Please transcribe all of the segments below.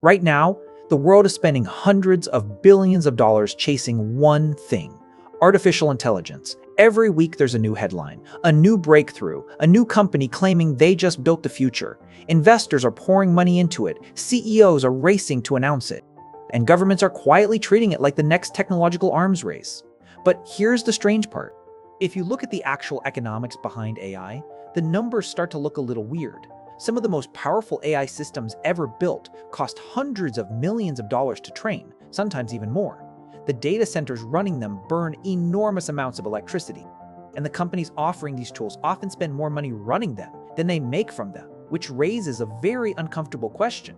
Right now, the world is spending hundreds of billions of dollars chasing one thing: artificial intelligence. Every week there's a new headline, a new breakthrough, a new company claiming they just built the future. Investors are pouring money into it, CEOs are racing to announce it, and governments are quietly treating it like the next technological arms race. But here's the strange part. If you look at the actual economics behind AI, the numbers start to look a little weird. Some of the most powerful AI systems ever built cost hundreds of millions of dollars to train, sometimes even more. The data centers running them burn enormous amounts of electricity, and the companies offering these tools often spend more money running them than they make from them, which raises a very uncomfortable question.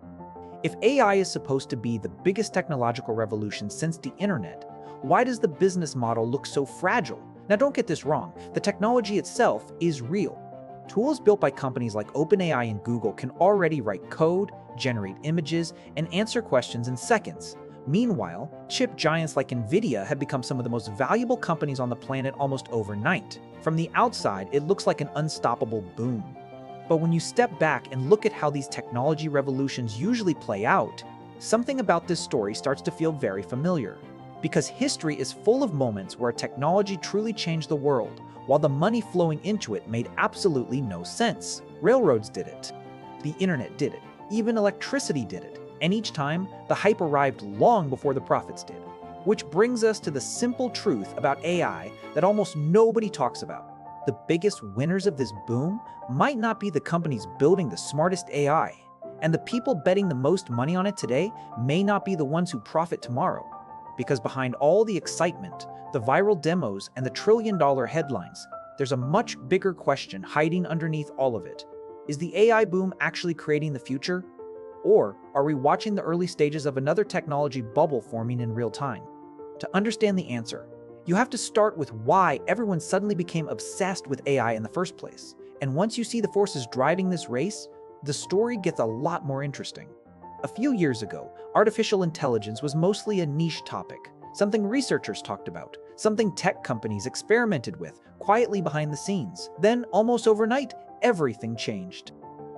If AI is supposed to be the biggest technological revolution since the internet, why does the business model look so fragile? Now, don't get this wrong, the technology itself is real. Tools built by companies like OpenAI and Google can already write code, generate images, and answer questions in seconds. Meanwhile, chip giants like NVIDIA have become some of the most valuable companies on the planet almost overnight. From the outside, it looks like an unstoppable boom. But when you step back and look at how these technology revolutions usually play out, something about this story starts to feel very familiar. Because history is full of moments where technology truly changed the world, while the money flowing into it made absolutely no sense. Railroads did it. The internet did it. Even electricity did it. And each time, the hype arrived long before the profits did. Which brings us to the simple truth about AI that almost nobody talks about. The biggest winners of this boom might not be the companies building the smartest AI. And the people betting the most money on it today may not be the ones who profit tomorrow. Because behind all the excitement, the viral demos, and the trillion-dollar headlines, there's a much bigger question hiding underneath all of it. Is the AI boom actually creating the future? Or are we watching the early stages of another technology bubble forming in real time? To understand the answer, you have to start with why everyone suddenly became obsessed with AI in the first place. And once you see the forces driving this race, the story gets a lot more interesting. A few years ago, artificial intelligence was mostly a niche topic, something researchers talked about, something tech companies experimented with, quietly behind the scenes. Then, almost overnight, everything changed.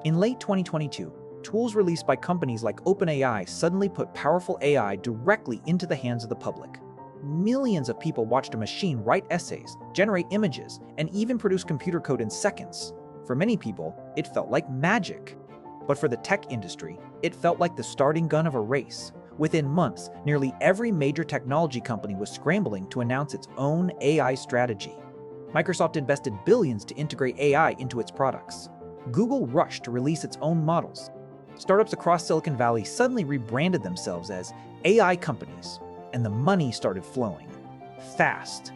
In late 2022, tools released by companies like OpenAI suddenly put powerful AI directly into the hands of the public. Millions of people watched a machine write essays, generate images, and even produce computer code in seconds. For many people, it felt like magic. But for the tech industry, it felt like the starting gun of a race. Within months, nearly every major technology company was scrambling to announce its own AI strategy. Microsoft invested billions to integrate AI into its products. Google rushed to release its own models. Startups across Silicon Valley suddenly rebranded themselves as AI companies, and the money started flowing. Fast.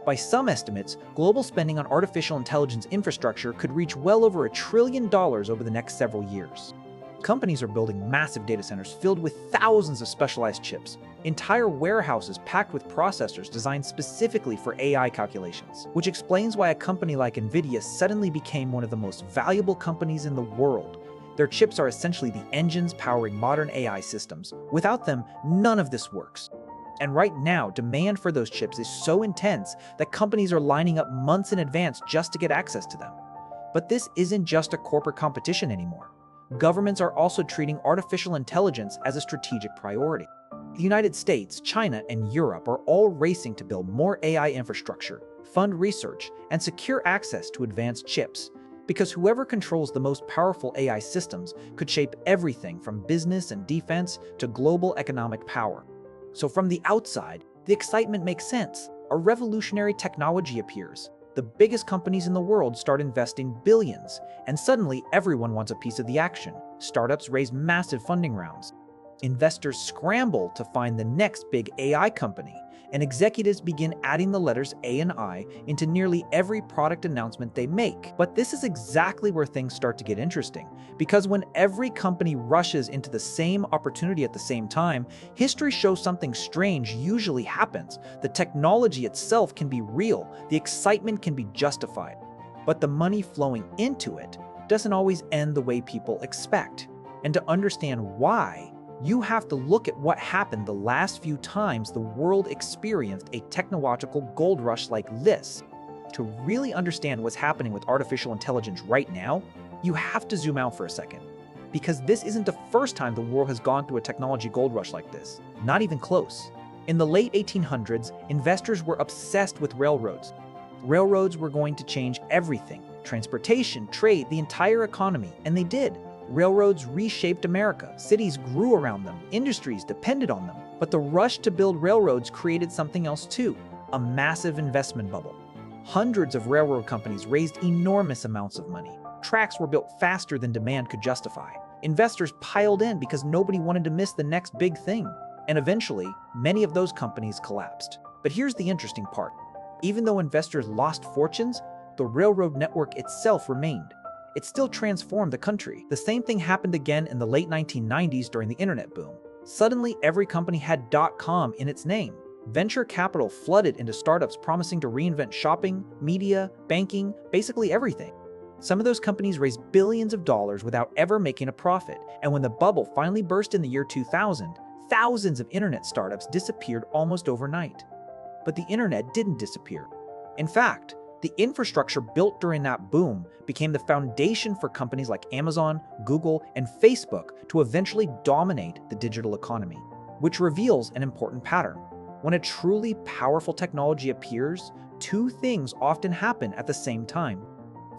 By some estimates, global spending on artificial intelligence infrastructure could reach well over $1 trillion over the next several years. Companies are building massive data centers filled with thousands of specialized chips, entire warehouses packed with processors designed specifically for AI calculations, which explains why a company like NVIDIA suddenly became one of the most valuable companies in the world. Their chips are essentially the engines powering modern AI systems. Without them, none of this works. And right now, demand for those chips is so intense that companies are lining up months in advance just to get access to them. But this isn't just a corporate competition anymore. Governments are also treating artificial intelligence as a strategic priority. The United States, China, and Europe are all racing to build more AI infrastructure, fund research, and secure access to advanced chips. Because whoever controls the most powerful AI systems could shape everything from business and defense to global economic power. So from the outside, the excitement makes sense. A revolutionary technology appears. The biggest companies in the world start investing billions, and suddenly everyone wants a piece of the action. Startups raise massive funding rounds. Investors scramble to find the next big AI company, and executives begin adding the letters A and I into nearly every product announcement they make. But this is exactly where things start to get interesting, because when every company rushes into the same opportunity at the same time, history shows something strange usually happens. The technology itself can be real, the excitement can be justified, but the money flowing into it doesn't always end the way people expect. And to understand why, you have to look at what happened the last few times the world experienced a technological gold rush like this. To really understand what's happening with artificial intelligence right now, you have to zoom out for a second. Because this isn't the first time the world has gone through a technology gold rush like this. Not even close. In the late 1800s, investors were obsessed with railroads. Railroads were going to change everything: transportation, trade, the entire economy, and they did. Railroads reshaped America. Cities grew around them. Industries depended on them. But the rush to build railroads created something else too: a massive investment bubble. Hundreds of railroad companies raised enormous amounts of money. Tracks were built faster than demand could justify. Investors piled in because nobody wanted to miss the next big thing. And eventually, many of those companies collapsed. But here's the interesting part. Even though investors lost fortunes, the railroad network itself remained. It still transformed the country. The same thing happened again in the late 1990s during the internet boom. Suddenly, every company had .com in its name. Venture capital flooded into startups promising to reinvent shopping, media, banking, basically everything. Some of those companies raised billions of dollars without ever making a profit, and when the bubble finally burst in the year 2000, thousands of internet startups disappeared almost overnight. But the internet didn't disappear. In fact, the infrastructure built during that boom became the foundation for companies like Amazon, Google, and Facebook to eventually dominate the digital economy, which reveals an important pattern. When a truly powerful technology appears, two things often happen at the same time.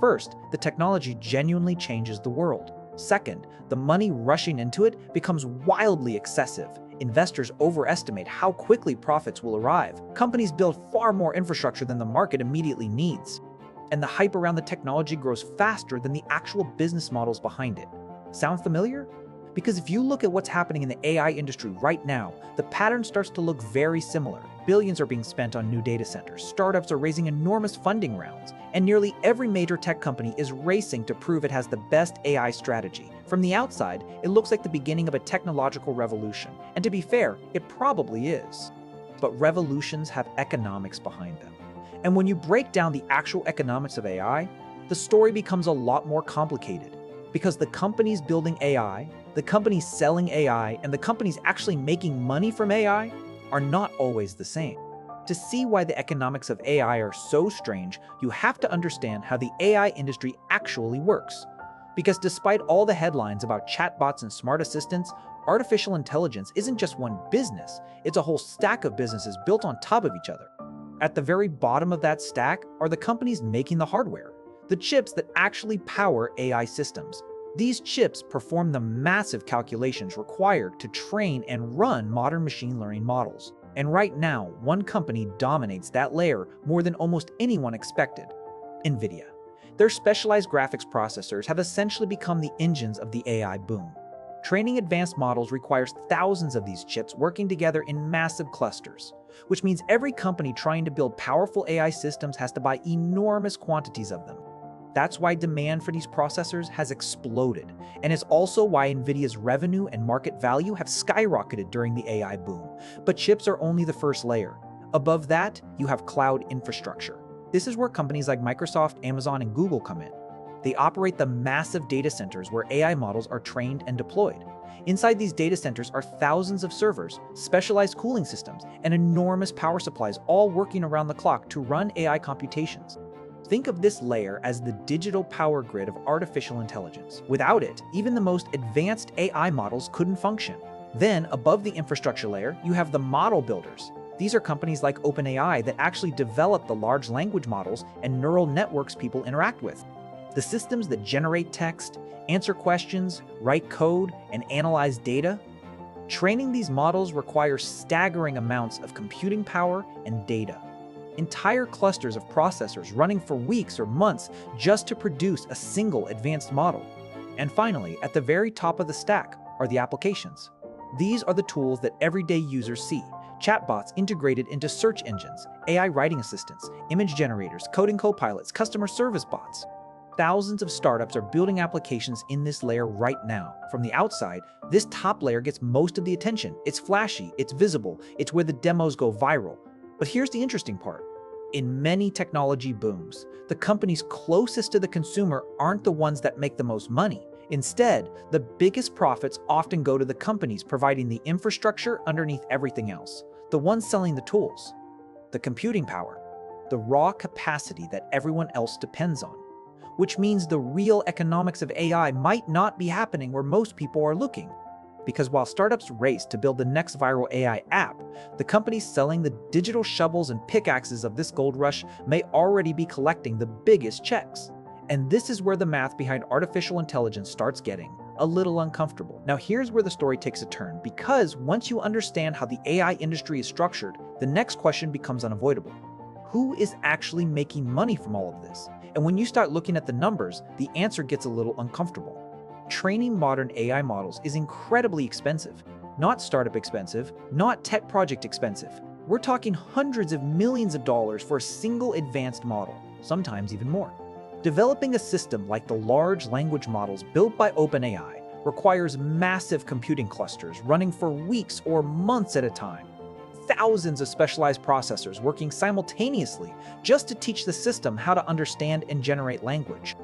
First, the technology genuinely changes the world. Second, the money rushing into it becomes wildly excessive. Investors overestimate how quickly profits will arrive. Companies build far more infrastructure than the market immediately needs. And the hype around the technology grows faster than the actual business models behind it. Sound familiar? Because if you look at what's happening in the AI industry right now, the pattern starts to look very similar. Billions are being spent on new data centers, startups are raising enormous funding rounds, and nearly every major tech company is racing to prove it has the best AI strategy. From the outside, it looks like the beginning of a technological revolution, and to be fair, it probably is. But revolutions have economics behind them. And when you break down the actual economics of AI, the story becomes a lot more complicated. Because the companies building AI, the companies selling AI, and the companies actually making money from AI are not always the same. To see why the economics of AI are so strange, you have to understand how the AI industry actually works. Because despite all the headlines about chatbots and smart assistants, artificial intelligence isn't just one business, it's a whole stack of businesses built on top of each other. At the very bottom of that stack are the companies making the hardware, the chips that actually power AI systems. These chips perform the massive calculations required to train and run modern machine learning models. And right now, one company dominates that layer more than almost anyone expected: NVIDIA. Their specialized graphics processors have essentially become the engines of the AI boom. Training advanced models requires thousands of these chips working together in massive clusters, which means every company trying to build powerful AI systems has to buy enormous quantities of them. That's why demand for these processors has exploded, and it's also why NVIDIA's revenue and market value have skyrocketed during the AI boom. But chips are only the first layer. Above that, you have cloud infrastructure. This is where companies like Microsoft, Amazon, and Google come in. They operate the massive data centers where AI models are trained and deployed. Inside these data centers are thousands of servers, specialized cooling systems, and enormous power supplies all working around the clock to run AI computations. Think of this layer as the digital power grid of artificial intelligence. Without it, even the most advanced AI models couldn't function. Then, above the infrastructure layer, you have the model builders. These are companies like OpenAI that actually develop the large language models and neural networks people interact with. The systems that generate text, answer questions, write code, and analyze data. Training these models requires staggering amounts of computing power and data. Entire clusters of processors running for weeks or months just to produce a single advanced model. And finally, at the very top of the stack are the applications. These are the tools that everyday users see: chatbots integrated into search engines, AI writing assistants, image generators, coding copilots, customer service bots. Thousands of startups are building applications in this layer right now. From the outside, this top layer gets most of the attention. It's flashy, it's visible, it's where the demos go viral. But here's the interesting part. In many technology booms, the companies closest to the consumer aren't the ones that make the most money. Instead, the biggest profits often go to the companies providing the infrastructure underneath everything else, the ones selling the tools, the computing power, the raw capacity that everyone else depends on. which means the real economics of AI might not be happening where most people are looking. Because while startups race to build the next viral AI app, the companies selling the digital shovels and pickaxes of this gold rush may already be collecting the biggest checks. And this is where the math behind artificial intelligence starts getting a little uncomfortable. Now here's where the story takes a turn, because once you understand how the AI industry is structured, the next question becomes unavoidable. Who is actually making money from all of this? And when you start looking at the numbers, the answer gets a little uncomfortable. Training modern AI models is incredibly expensive. Not startup expensive, not tech project expensive. We're talking hundreds of millions of dollars for a single advanced model, sometimes even more. Developing a system like the large language models built by OpenAI requires massive computing clusters running for weeks or months at a time. Thousands of specialized processors working simultaneously just to teach the system how to understand and generate language.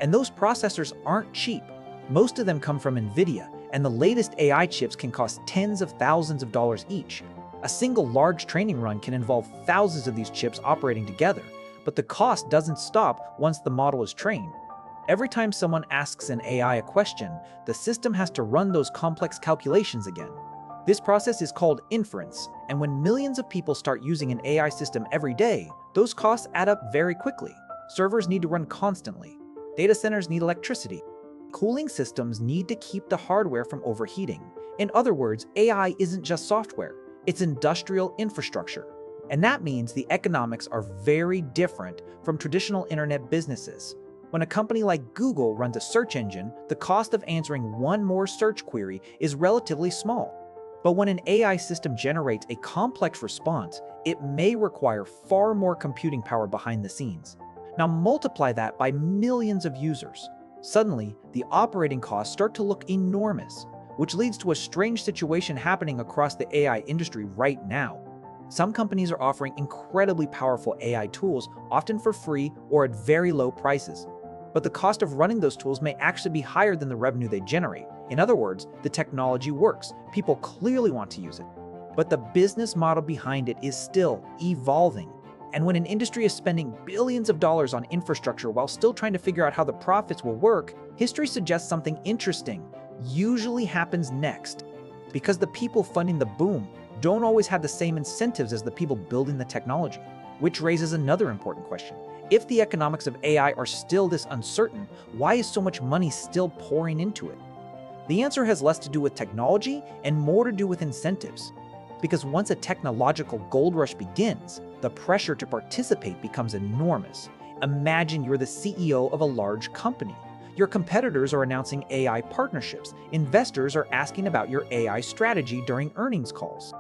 And those processors aren't cheap. Most of them come from NVIDIA, and the latest AI chips can cost tens of thousands of dollars each. A single large training run can involve thousands of these chips operating together, but the cost doesn't stop once the model is trained. Every time someone asks an AI a question, the system has to run those complex calculations again. This process is called inference, and when millions of people start using an AI system every day, those costs add up very quickly. Servers need to run constantly. Data centers need electricity. Cooling systems need to keep the hardware from overheating. In other words, AI isn't just software, it's industrial infrastructure. And that means the economics are very different from traditional internet businesses. When a company like Google runs a search engine, the cost of answering one more search query is relatively small. But when an AI system generates a complex response, it may require far more computing power behind the scenes. Now multiply that by millions of users. Suddenly, the operating costs start to look enormous, which leads to a strange situation happening across the AI industry right now. Some companies are offering incredibly powerful AI tools, often for free or at very low prices. But the cost of running those tools may actually be higher than the revenue they generate. In other words, the technology works, people clearly want to use it. But the business model behind it is still evolving. And when an industry is spending billions of dollars on infrastructure while still trying to figure out how the profits will work, history suggests something interesting usually happens next. Because the people funding the boom don't always have the same incentives as the people building the technology. Which raises another important question. If the economics of AI are still this uncertain, why is so much money still pouring into it? The answer has less to do with technology and more to do with incentives. Because once a technological gold rush begins, the pressure to participate becomes enormous. Imagine you're the CEO of a large company. Your competitors are announcing AI partnerships. Investors are asking about your AI strategy during earnings calls.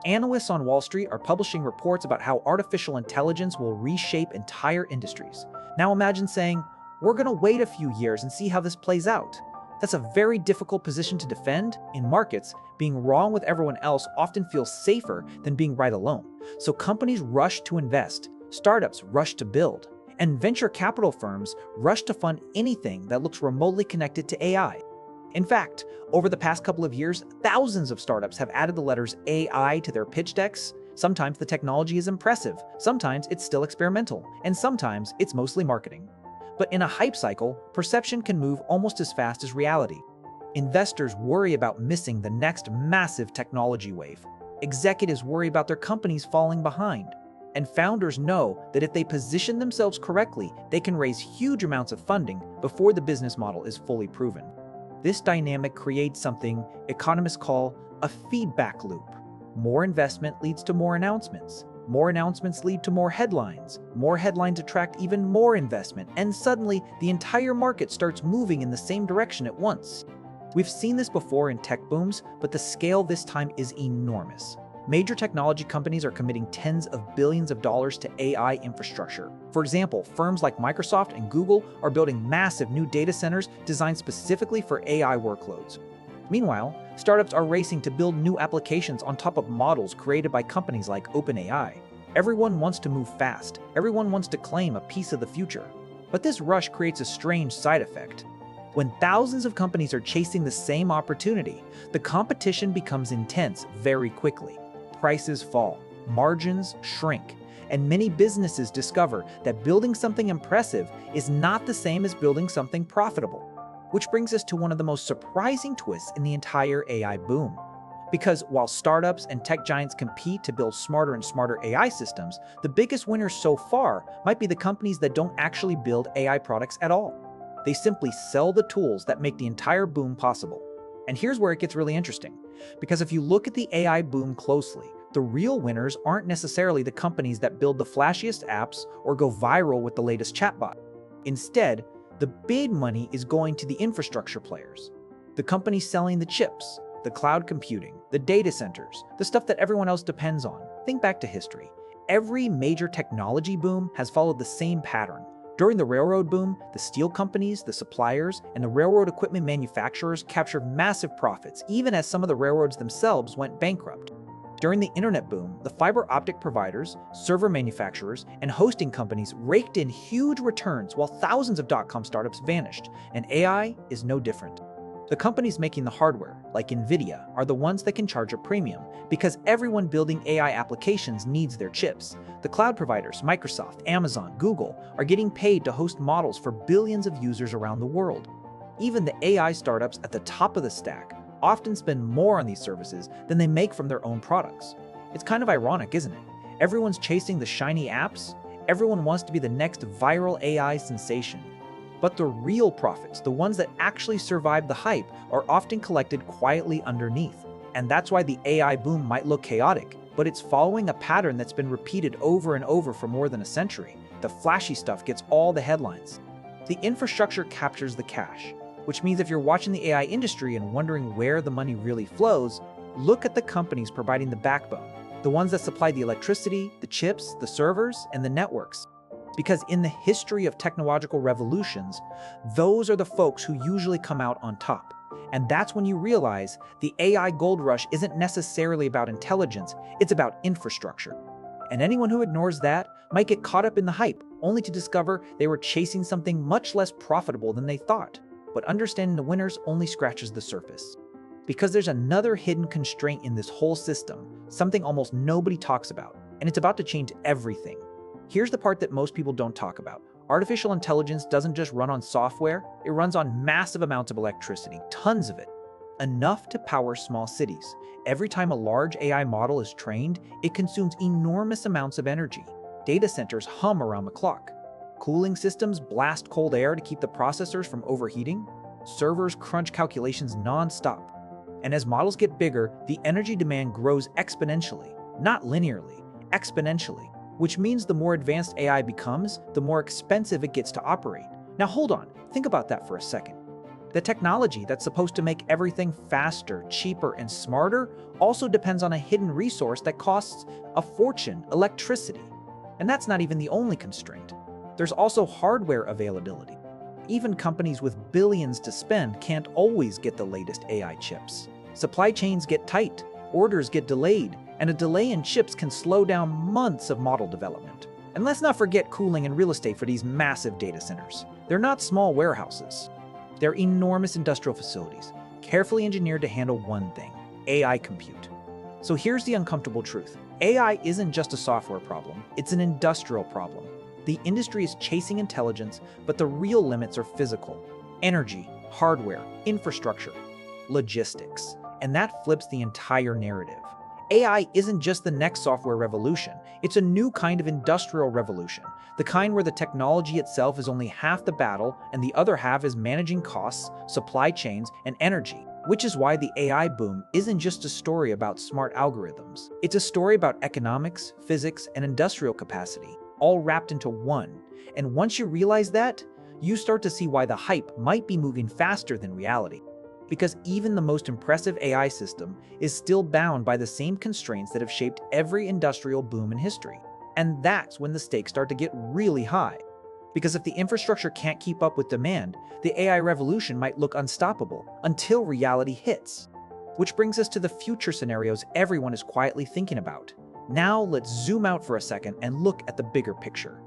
Analysts on Wall Street are publishing reports about how artificial intelligence will reshape entire industries. Now imagine saying, we're going to wait a few years and see how this plays out. That's a very difficult position to defend. In markets, being wrong with everyone else often feels safer than being right alone. So companies rush to invest, startups rush to build, and venture capital firms rush to fund anything that looks remotely connected to AI. In fact, over the past couple of years, thousands of startups have added the letters AI to their pitch decks. Sometimes the technology is impressive, sometimes it's still experimental, and sometimes it's mostly marketing. But in a hype cycle, perception can move almost as fast as reality. Investors worry about missing the next massive technology wave. Executives worry about their companies falling behind. And founders know that if they position themselves correctly, they can raise huge amounts of funding before the business model is fully proven. This dynamic creates something economists call a feedback loop. More investment leads to more announcements. More announcements lead to more headlines. More headlines attract even more investment, and suddenly the entire market starts moving in the same direction at once. We've seen this before in tech booms, but the scale this time is enormous. Major technology companies are committing tens of billions of dollars to AI infrastructure. For example, firms like Microsoft and Google are building massive new data centers designed specifically for AI workloads. Meanwhile, startups are racing to build new applications on top of models created by companies like OpenAI. Everyone wants to move fast. Everyone wants to claim a piece of the future. But this rush creates a strange side effect. When thousands of companies are chasing the same opportunity, the competition becomes intense very quickly. Prices fall. margins shrink, and many businesses discover that building something impressive is not the same as building something profitable. Which brings us to one of the most surprising twists in the entire AI boom. Because while startups and tech giants compete to build smarter and smarter AI systems, the biggest winners so far might be the companies that don't actually build AI products at all. They simply sell the tools that make the entire boom possible. And here's where it gets really interesting. Because if you look at the AI boom closely, the real winners aren't necessarily the companies that build the flashiest apps or go viral with the latest chatbot. Instead, the big money is going to the infrastructure players. The companies selling the chips, the cloud computing, the data centers, the stuff that everyone else depends on. Think back to history. Every major technology boom has followed the same pattern. During the railroad boom, the steel companies, the suppliers, and the railroad equipment manufacturers captured massive profits, even as some of the railroads themselves went bankrupt. During the internet boom, the fiber optic providers, server manufacturers, and hosting companies raked in huge returns while thousands of dot-com startups vanished, and AI is no different. The companies making the hardware, like Nvidia, are the ones that can charge a premium because everyone building AI applications needs their chips. The cloud providers, Microsoft, Amazon, Google, are getting paid to host models for billions of users around the world. Even the AI startups at the top of the stack often spend more on these services than they make from their own products. It's kind of ironic, isn't it? Everyone's chasing the shiny apps, everyone wants to be the next viral AI sensation. But the real profits, the ones that actually survive the hype, are often collected quietly underneath. And that's why the AI boom might look chaotic, but it's following a pattern that's been repeated over and over for more than a century. The flashy stuff gets all the headlines. The infrastructure captures the cash, which means if you're watching the AI industry and wondering where the money really flows, look at the companies providing the backbone, the ones that supply the electricity, the chips, the servers, and the networks. Because in the history of technological revolutions, those are the folks who usually come out on top. And that's when you realize the AI gold rush isn't necessarily about intelligence, it's about infrastructure. And anyone who ignores that might get caught up in the hype, only to discover they were chasing something much less profitable than they thought. But understanding the winners only scratches the surface. Because there's another hidden constraint in this whole system, something almost nobody talks about, and it's about to change everything. Here's the part that most people don't talk about. Artificial intelligence doesn't just run on software, it runs on massive amounts of electricity, tons of it. Enough to power small cities. Every time a large AI model is trained, it consumes enormous amounts of energy. Data centers hum around the clock. Cooling systems blast cold air to keep the processors from overheating. Servers crunch calculations non-stop. And as models get bigger, the energy demand grows exponentially, not linearly, exponentially. Which means the more advanced AI becomes, the more expensive it gets to operate. Now hold on, think about that for a second. The technology that's supposed to make everything faster, cheaper, and smarter also depends on a hidden resource that costs a fortune, electricity. And that's not even the only constraint. There's also hardware availability. Even companies with billions to spend can't always get the latest AI chips. Supply chains get tight, orders get delayed, and a delay in chips can slow down months of model development. And let's not forget cooling and real estate for these massive data centers. They're not small warehouses. They're enormous industrial facilities, carefully engineered to handle one thing: AI compute. So here's the uncomfortable truth. AI isn't just a software problem, it's an industrial problem. The industry is chasing intelligence, but the real limits are physical: energy, hardware, infrastructure, logistics. And that flips the entire narrative. AI isn't just the next software revolution, it's a new kind of industrial revolution, the kind where the technology itself is only half the battle and the other half is managing costs, supply chains, and energy. Which is why the AI boom isn't just a story about smart algorithms. It's a story about economics, physics, and industrial capacity, all wrapped into one. And once you realize that, you start to see why the hype might be moving faster than reality. Because even the most impressive AI system is still bound by the same constraints that have shaped every industrial boom in history. And that's when the stakes start to get really high. Because if the infrastructure can't keep up with demand, the AI revolution might look unstoppable until reality hits. Which brings us to the future scenarios everyone is quietly thinking about. Now let's zoom out for a second and look at the bigger picture.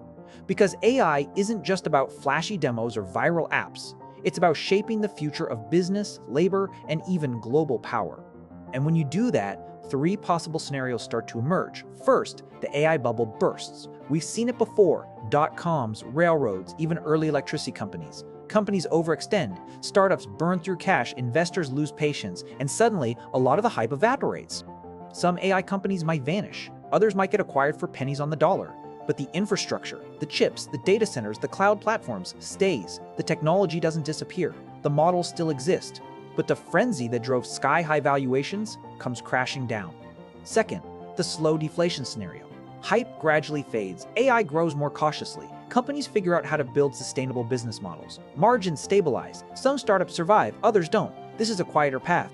Because AI isn't just about flashy demos or viral apps. It's about shaping the future of business, labor, and even global power. And when you do that, three possible scenarios start to emerge. First, the AI bubble bursts. We've seen it before: dot-coms, railroads, even early electricity companies. Companies overextend, startups burn through cash, investors lose patience, and suddenly a lot of the hype evaporates. Some AI companies might vanish, others might get acquired for pennies on the dollar. But the infrastructure, the chips, the data centers, the cloud platforms stays. The technology doesn't disappear. The models still exist. But the frenzy that drove sky-high valuations comes crashing down. Second, the slow deflation scenario. Hype gradually fades, AI grows more cautiously. Companies figure out how to build sustainable business models. Margins stabilize. Some startups survive, others don't. This is a quieter path.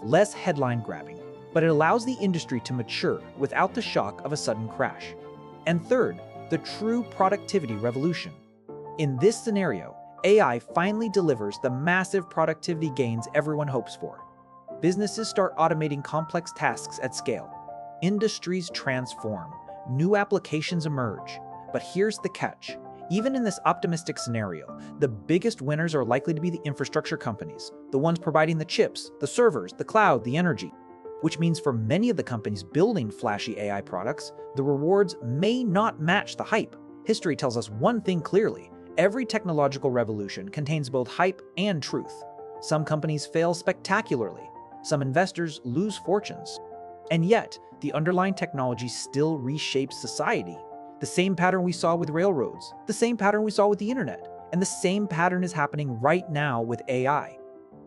Less headline grabbing, but it allows the industry to mature without the shock of a sudden crash. And third, the true productivity revolution. In this scenario, AI finally delivers the massive productivity gains everyone hopes for. Businesses start automating complex tasks at scale. Industries transform. New applications emerge. But here's the catch. Even in this optimistic scenario, the biggest winners are likely to be the infrastructure companies, the ones providing the chips, the servers, the cloud, the energy. Which means for many of the companies building flashy AI products, the rewards may not match the hype. History tells us one thing clearly: every technological revolution contains both hype and truth. Some companies fail spectacularly. Some investors lose fortunes. And yet, the underlying technology still reshapes society. The same pattern we saw with railroads, the same pattern we saw with the internet, and the same pattern is happening right now with AI.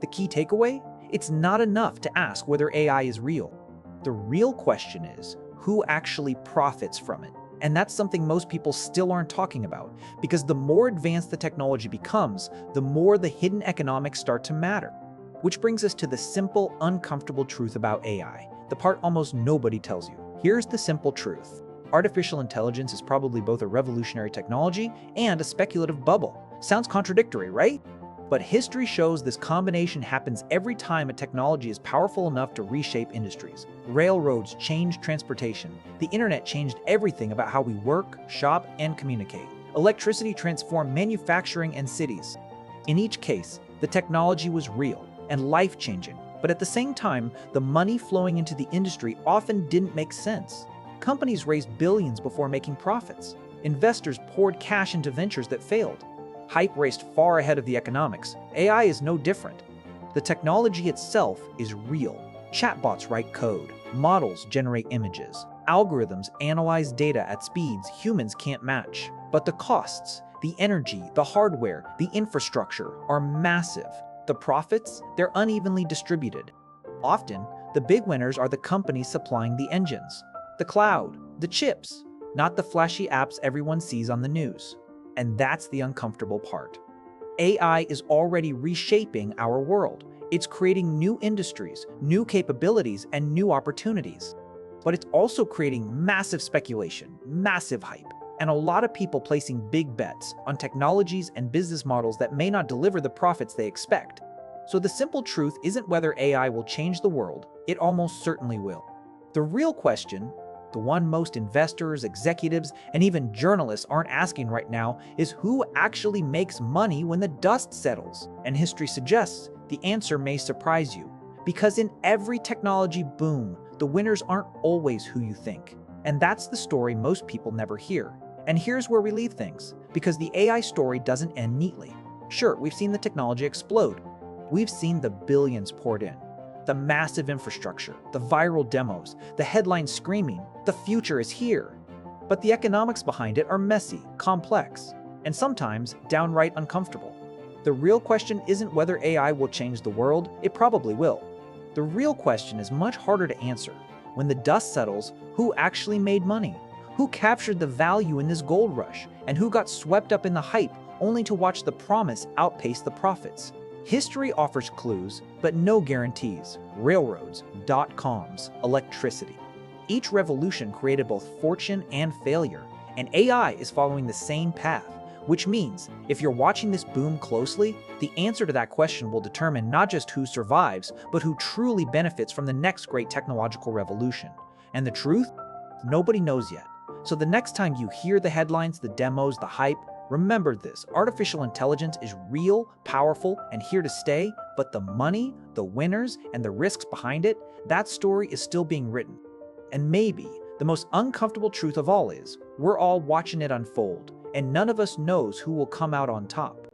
The key takeaway? It's not enough to ask whether AI is real. The real question is, who actually profits from it? And that's something most people still aren't talking about, because the more advanced the technology becomes, the more the hidden economics start to matter. Which brings us to the simple, uncomfortable truth about AI, the part almost nobody tells you. Here's the simple truth. Artificial intelligence is probably both a revolutionary technology and a speculative bubble. Sounds contradictory, right? But history shows this combination happens every time a technology is powerful enough to reshape industries. Railroads changed transportation. The internet changed everything about how we work, shop, and communicate. Electricity transformed manufacturing and cities. In each case, the technology was real and life-changing, but at the same time, the money flowing into the industry often didn't make sense. Companies raised billions before making profits. Investors poured cash into ventures that failed. Hype raced far ahead of the economics. AI is no different. The technology itself is real. Chatbots write code. Models generate images. Algorithms analyze data at speeds humans can't match. But the costs, the energy, the hardware, the infrastructure are massive. The profits, they're unevenly distributed. Often, the big winners are the companies supplying the engines, the cloud, the chips, not the flashy apps everyone sees on the news. And that's the uncomfortable part. AI is already reshaping our world. It's creating new industries, new capabilities, and new opportunities. But it's also creating massive speculation, massive hype, and a lot of people placing big bets on technologies and business models that may not deliver the profits they expect. So the simple truth isn't whether AI will change the world, it almost certainly will. The real question, the one most investors, executives, and even journalists aren't asking right now, is who actually makes money when the dust settles? And history suggests the answer may surprise you. Because in every technology boom, the winners aren't always who you think. And that's the story most people never hear. And here's where we leave things, because the AI story doesn't end neatly. Sure, we've seen the technology explode. We've seen the billions poured in. The massive infrastructure, the viral demos, the headlines screaming, the future is here. But the economics behind it are messy, complex, and sometimes downright uncomfortable. The real question isn't whether AI will change the world, it probably will. The real question is much harder to answer. When the dust settles, who actually made money? Who captured the value in this gold rush? And who got swept up in the hype only to watch the promise outpace the profits? History offers clues, but no guarantees. Railroads, dot-coms, electricity. Each revolution created both fortune and failure, and AI is following the same path, which means if you're watching this boom closely, the answer to that question will determine not just who survives, but who truly benefits from the next great technological revolution. And the truth? Nobody knows yet. So the next time you hear the headlines, the demos, the hype, Remember this, artificial intelligence is real, powerful, and here to stay, but the money, the winners, and the risks behind it, that story is still being written. And maybe the most uncomfortable truth of all is, we're all watching it unfold, and none of us knows who will come out on top.